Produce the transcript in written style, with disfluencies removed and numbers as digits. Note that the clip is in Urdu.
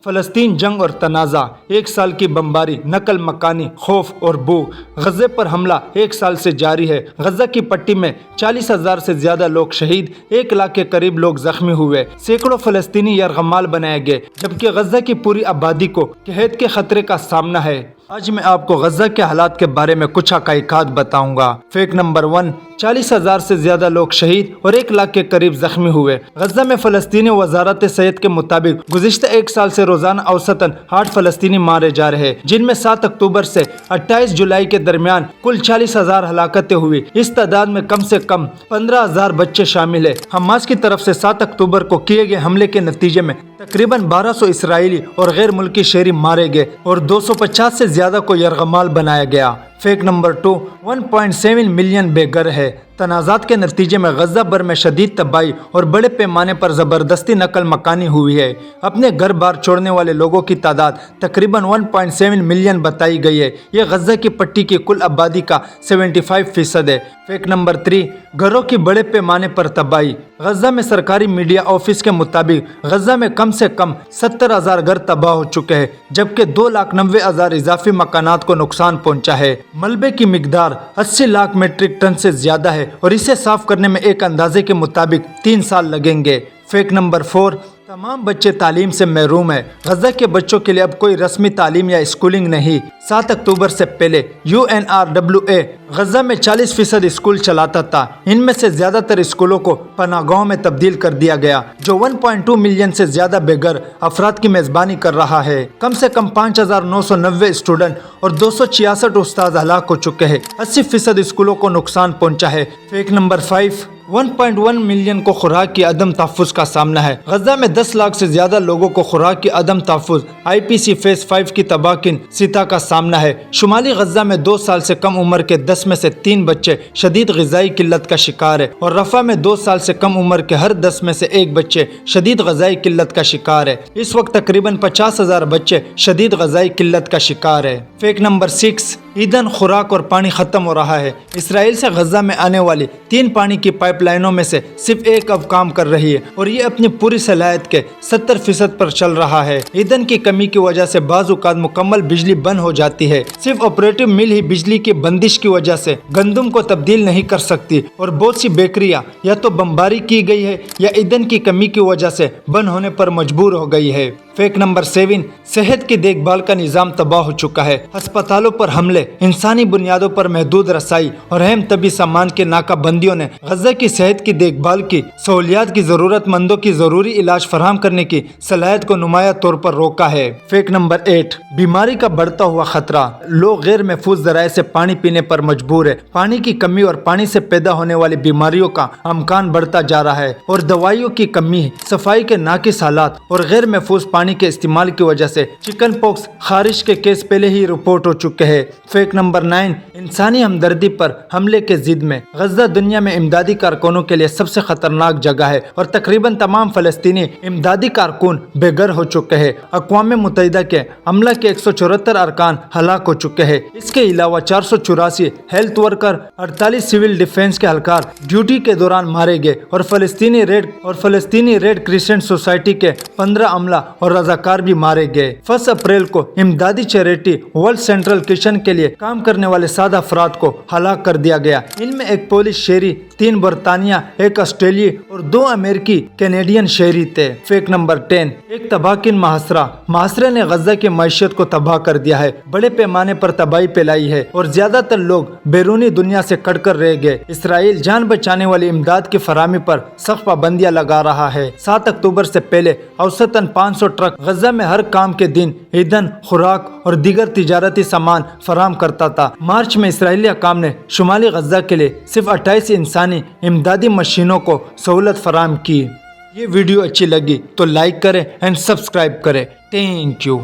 فلسطین جنگ اور تنازع، 1 سال کی بمباری، نقل مکانی، خوف اور بو۔ غزے پر حملہ 1 سال سے جاری ہے۔ غزہ کی پٹی میں 40,000 سے زیادہ لوگ شہید، 1 لاکھ کے قریب لوگ زخمی ہوئے، سینکڑوں فلسطینی یرغمال بنائے گئے، جبکہ غزہ کی پوری آبادی کو قحط کے خطرے کا سامنا ہے۔ آج میں آپ کو غزہ کے حالات کے بارے میں کچھ حقائقات بتاؤں گا۔ فیکٹ نمبر 1، 40,000 سے زیادہ لوگ شہید اور 1 لاکھ کے قریب زخمی ہوئے۔ غزہ میں فلسطینی وزارت صحت کے مطابق گزشتہ 1 سال سے روزانہ اوسطاً 8 فلسطینی مارے جا رہے ہیں، جن میں 7 اکتوبر سے 28 جولائی کے درمیان کل 40,000 ہلاکتیں ہوئی۔ اس تعداد میں کم سے کم 15,000 بچے شامل ہیں۔ حماس کی طرف سے 7 اکتوبر کو کیے گئے حملے کے نتیجے میں تقریباً 1200 اسرائیلی اور غیر ملکی شہری مارے گئے اور 250 سے زیادہ کو یرغمال بنایا گیا۔ فیکٹ نمبر 2، 1.7 ملین بے گھر ہے۔ تنازعات کے نتیجے میں غزہ بھر میں شدید تباہی اور بڑے پیمانے پر زبردستی نقل مکانی ہوئی ہے۔ اپنے گھر بار چھوڑنے والے لوگوں کی تعداد تقریباً 1.7 ملین بتائی گئی ہے۔ یہ غزہ کی پٹی کی کل آبادی کا 75% ہے۔ فیکٹ نمبر 3، گھروں کی بڑے پیمانے پر تباہی۔ غزہ میں سرکاری میڈیا آفس کے مطابق غزہ میں کم سے کم 70,000 گھر تباہ ہو چکے ہیں، جبکہ 290,000 اضافی مکانات کو نقصان پہنچا ہے۔ ملبے کی مقدار 80 لاکھ میٹرک ٹن سے زیادہ ہے اور اسے صاف کرنے میں ایک اندازے کے مطابق 3 سال لگیں گے۔ فیکٹ نمبر 4، تمام بچے تعلیم سے محروم ہیں۔ غزہ کے بچوں کے لیے اب کوئی رسمی تعلیم یا اسکولنگ نہیں۔ 7 اکتوبر سے پہلے UNRWA غزہ میں 40% اسکول چلاتا تھا۔ ان میں سے زیادہ تر اسکولوں کو پناہ گاہوں میں تبدیل کر دیا گیا، جو 1.2 ملین سے زیادہ بے گھر افراد کی میزبانی کر رہا ہے۔ کم سے کم 5,990 اسٹوڈنٹ اور 266 استاد ہلاک ہو چکے ہیں۔ 80% اسکولوں کو نقصان پہنچا ہے۔ فیکٹ نمبر 5، 1.1 ملین کو خوراک کی عدم تحفظ کا سامنا ہے۔ غزہ میں 10 لاکھ سے زیادہ لوگوں کو خوراک کی عدم تحفظ IPC فیز 5 کی تباہ کن سطح کا سامنا ہے۔ شمالی غزہ میں 2 سال سے کم عمر کے 10 میں سے 3 بچے شدید غذائی قلت کا شکار ہے اور رفح میں 2 سال سے کم عمر کے ہر 10 میں سے 1 بچے شدید غذائی قلت کا شکار ہے۔ اس وقت تقریباً 50,000 بچے شدید غذائی قلت کا شکار ہے۔ فیکٹ نمبر 6، ایندھن، خوراک اور پانی ختم ہو رہا ہے۔ اسرائیل سے غزہ میں آنے والی 3 پانی کی پائپ لائنوں میں سے صرف 1 اب کام کر رہی ہے اور یہ اپنی پوری صلاحیت کے 70% پر چل رہا ہے۔ ایندھن کی کمی کی وجہ سے بعض اوقات مکمل بجلی بند ہو جاتی ہے۔ صرف آپریٹو مل ہی بجلی کی بندش کی وجہ سے گندم کو تبدیل نہیں کر سکتی اور بہت سی بیکریاں یا تو بمباری کی گئی ہے یا ایندھن کی کمی کی وجہ سے بند ہونے پر مجبور ہو گئی ہے۔ فیکٹ نمبر 7، صحت کی دیکھ بھال کا نظام تباہ ہو چکا ہے۔ ہسپتالوں پر حملے، انسانی بنیادوں پر محدود رسائی اور اہم طبی سامان کے ناکہ بندیوں نے غزہ کی صحت کی دیکھ بھال کی سہولیات کی ضرورت مندوں کی ضروری علاج فراہم کرنے کی صلاحیت کو نمایاں طور پر روکا ہے۔ فیکٹ نمبر 8، بیماری کا بڑھتا ہوا خطرہ۔ لوگ غیر محفوظ ذرائع سے پانی پینے پر مجبور ہے۔ پانی کی کمی اور پانی سے پیدا ہونے والی بیماریوں کا امکان بڑھتا جا رہا ہے اور دوائیوں کی کمی، صفائی کے ناقص حالات اور غیر محفوظ پانی کے استعمال کی وجہ سے چکن پاکس خارش کے کیس پہلے ہی رپورٹ ہو چکے ہیں۔ فیکٹ نمبر 9، انسانی ہمدردی پر حملے کے ضد میں غزہ دنیا میں امدادی کارکنوں کے لیے سب سے خطرناک جگہ ہے اور تقریباً تمام فلسطینی امدادی کارکن بے گھر ہو چکے ہیں۔ اقوام متحدہ کے عملہ کے 174 ارکان ہلاک ہو چکے ہیں۔ اس کے علاوہ 484 ہیلتھ ورکر، 48 سول ڈیفنس کے اہلکار ڈیوٹی کے دوران مارے گئے اور فلسطینی ریڈ کرسنٹ سوسائٹی کے 15 عملہ اور رضاکار بھی مارے گئے۔ 1 اپریل کو امدادی چیریٹی ورلڈ سینٹرل کچن کے لیے کام کرنے والے 7 افراد کو ہلاک کر دیا گیا۔ ان میں 1 پولش شہری، 3 برطانیہ، 1 آسٹریلوی اور 2 امریکی کینیڈین شہری تھے۔ فیکٹ نمبر 10، ایک تباہ کن محاصرے نے غزہ کی معیشت کو تباہ کر دیا ہے، بڑے پیمانے پر تباہی پھیلائی ہے اور زیادہ تر لوگ بیرونی دنیا سے کٹ کر رہ گئے۔ اسرائیل جان بچانے والی امداد کی فراہمی پر سخت پابندیاں لگا رہا ہے۔ 7 اکتوبر سے پہلے اوسطاً 500 ٹرک غزہ میں ہر کام کے دن ایندھن، خوراک اور دیگر تجارتی سامان فراہم کرتا تھا۔ مارچ میں اسرائیلی حکام نے شمالی غزہ کے لیے صرف 28 انسانی امدادی مشینوں کو سہولت فراہم کی۔ یہ ویڈیو اچھی لگی تو لائک کریں اینڈ سبسکرائب کریں۔ Thank you.